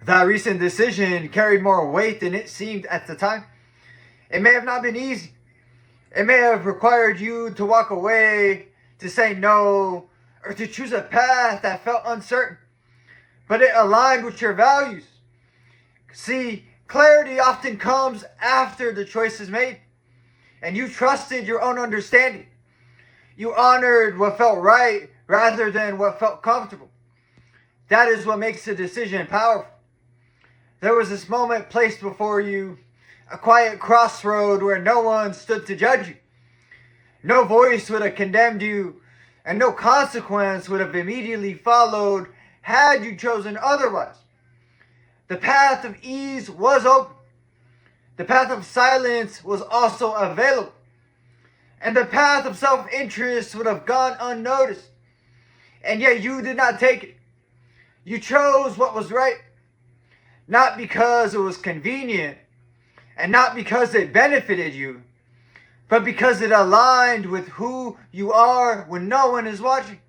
That recent decision carried more weight than it seemed at the time. It may have not been easy. It may have required you to walk away, to say no, or to choose a path that felt uncertain. But it aligned with your values. See, clarity often comes after the choice is made, and you trusted your own understanding. You honored what felt right rather than what felt comfortable. That is what makes a decision powerful. There was this moment placed before you, a quiet crossroad where no one stood to judge you. No voice would have condemned you, and no consequence would have immediately followed had you chosen otherwise. The path of ease was open. The path of silence was also available. And the path of self-interest would have gone unnoticed. And yet you did not take it. You chose what was right. Not because it was convenient, and not because it benefited you, but because it aligned with who you are when no one is watching.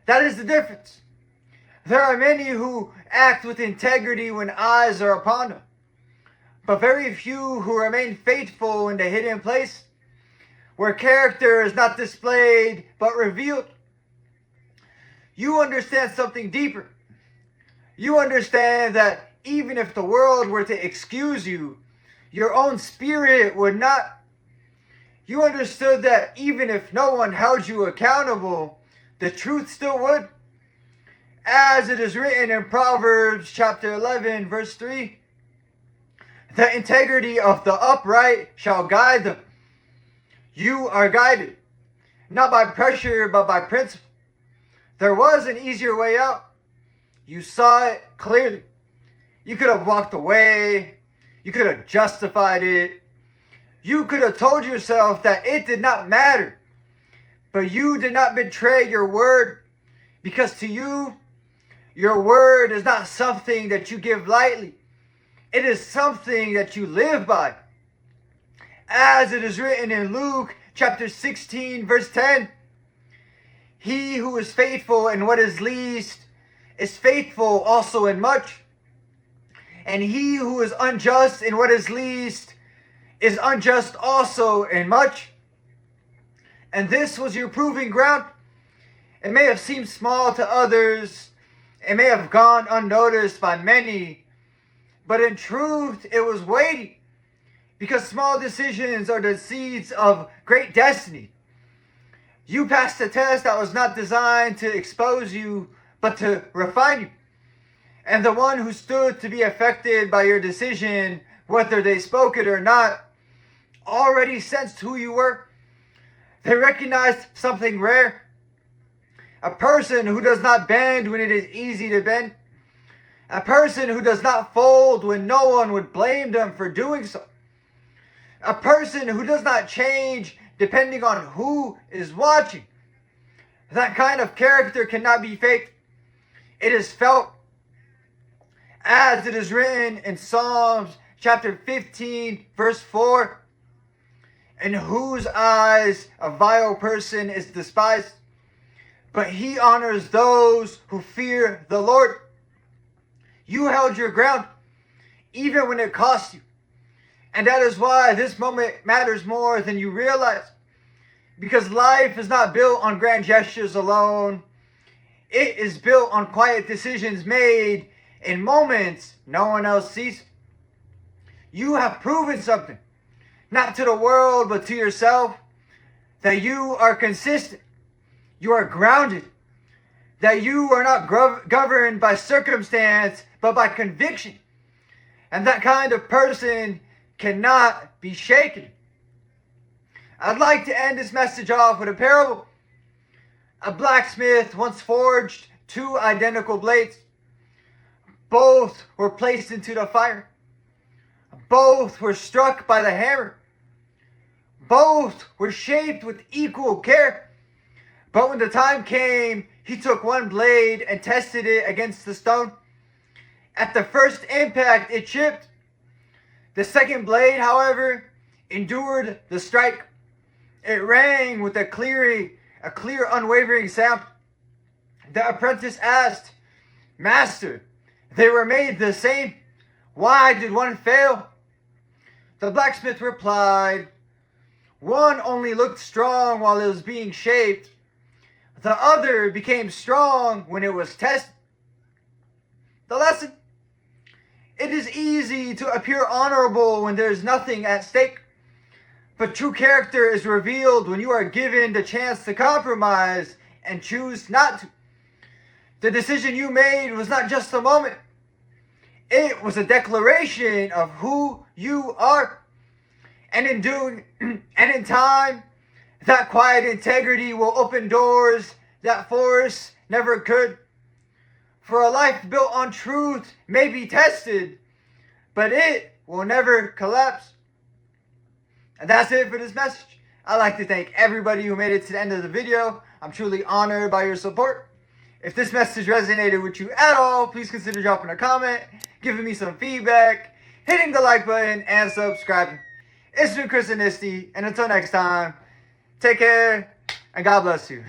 That is the difference. There are many who act with integrity when eyes are upon them, but very few who remain faithful in the hidden place, where character is not displayed but revealed. You understand something deeper. You understand that even if the world were to excuse you, your own spirit would not. You understood that even if no one held you accountable, the truth still would. As it is written in Proverbs chapter 11, verse 3, the integrity of the upright shall guide them. You are guided, not by pressure, but by principle. There was an easier way out. You saw it clearly. You could have walked away. You could have justified it. You could have told yourself that it did not matter. But you did not betray your word, because to you, your word is not something that you give lightly. It is something that you live by. As it is written in Luke chapter 16, verse 10, he who is faithful in what is least is faithful also in much. And he who is unjust in what is least is unjust also in much. And this was your proving ground. It may have seemed small to others. It may have gone unnoticed by many. But in truth, it was weighty. Because small decisions are the seeds of great destiny. You passed a test that was not designed to expose you, but to refine you. And the one who stood to be affected by your decision, whether they spoke it or not, already sensed who you were. They recognized something rare. A person who does not bend when it is easy to bend. A person who does not fold when no one would blame them for doing so. A person who does not change depending on who is watching. That kind of character cannot be faked. It is felt. As it is written in Psalms chapter 15, verse 4, in whose eyes a vile person is despised, but he honors those who fear the Lord. You held your ground, even when it cost you. And that is why this moment matters more than you realize. Because life is not built on grand gestures alone. It is built on quiet decisions made in moments no one else sees. You have proven something, not to the world, but to yourself, that you are consistent, you are grounded, that you are not governed by circumstance, but by conviction. And that kind of person cannot be shaken. I'd like to end this message off with a parable. A blacksmith once forged two identical blades. Both were placed into the fire. Both were struck by the hammer. Both were shaped with equal care. But when the time came, he took one blade and tested it against the stone. At the first impact, it chipped. The second blade, however, endured the strike. It rang with a clear, unwavering sound. The apprentice asked, "Master, They were made the same. Why did one fail? The blacksmith replied, one only looked strong while it was being shaped. The other became strong when it was tested. The lesson: it is easy to appear honorable when there is nothing at stake. But true character is revealed when you are given the chance to compromise and choose not to. The decision you made was not just a moment. It was a declaration of who you are. And in time, that quiet integrity will open doors that force never could. For a life built on truth may be tested, but it will never collapse. And that's it for this message. I'd like to thank everybody who made it to the end of the video. I'm truly honored by your support. If this message resonated with you at all, please consider dropping a comment, giving me some feedback, hitting the like button, and subscribing. It's been ChrisAnesti, and until next time, take care, and God bless you.